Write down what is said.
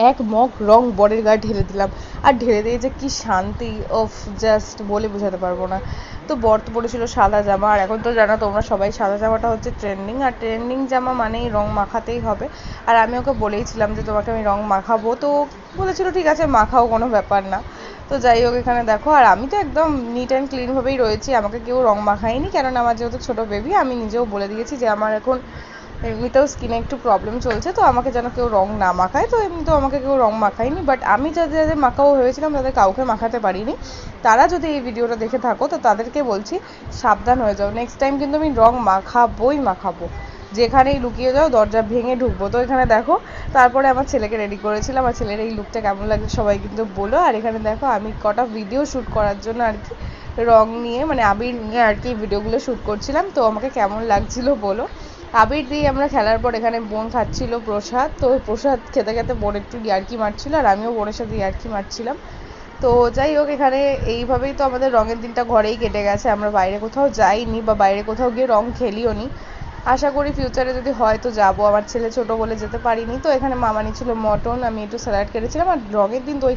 এক মগ রং বরের গায়ে ঢেলে দিলাম। আর ঢেলে দিয়ে যে কি শান্তি, অফ, জাস্ট বলে বোঝাতে পারবো না। তো বর তো পরেছিল সাদা জামা, আর এখন তো জানো তোমরা সবাই সাদা জামাটা হচ্ছে ট্রেন্ডিং, আর ট্রেন্ডিং জামা মানেই রং মাখাতেই হবে। আর আমি ওকে বলেইছিলাম যে তোমাকে আমি রং মাখাবো, তো বলেছিল ঠিক আছে মাখাও, কোনো ব্যাপার না। তো যাই হোক, এখানে দেখো, আর আমি তো একদম নিট অ্যান্ড ক্লিনভাবেই রয়েছি, আমাকে কেউ রং মাখায়নি, কেননা আমার যেহেতু ছোটো বেবি, আমি নিজেও বলে দিয়েছি যে আমার এখন এমনিতেও স্কিনে একটু প্রবলেম চলছে, তো আমাকে যেন কেউ রং না মাখায়। তো এমনিতেও আমাকে কেউ রং মাখায়নি, বাট আমি যাদের যাদের মাখাবো ভেবেছিলাম তাদের কাউকে মাখাতে পারিনি। তারা যদি এই ভিডিওটা দেখে থাকো তো তাদেরকে বলছি সাবধান হয়ে যাও, নেক্সট টাইম কিন্তু আমি রং মাখাবোই মাখাবো, যেখানেই লুকিয়ে যাও দরজা ভেঙে ঢুকবো। তো এখানে দেখো, তারপরে আমার ছেলেকে রেডি করেছিলাম, আর ছেলের এই লুকটা কেমন লাগছে সবাই কিন্তু বলো। আর এখানে দেখো আমি কটা ভিডিও শ্যুট করার জন্য আর কি রং নিয়ে, মানে আবির নিয়ে আর কি ভিডিওগুলো শ্যুট করছিলাম, তো আমাকে কেমন লাগছিল বলো। আবির দিয়ে আমরা খেলার পর এখানে বোন খাচ্ছিল প্রসাদ, তো প্রসাদ খেতে খেতে বোন একটু ইয়ার্কি মারছিল, আর আমিও বোনের সাথে ইয়ার্কি মারছিলাম। তো যাই হোক, এখানে এইভাবেই তো আমাদের রঙের দিনটা ঘরেই কেটে গেছে, আমরা বাইরে কোথাও যাইনি বা বাইরে কোথাও গিয়ে রং খেলিও নি। আশা করি ফিউচারে যদি হয় তো যাবো, আমার ছেলে ছোট বলে যেতে পারিনি। তো এখানে মামা নিয়েছিল মটন, আমি একটু স্যালাড কেটেছিলাম, আর রঙের দিন তো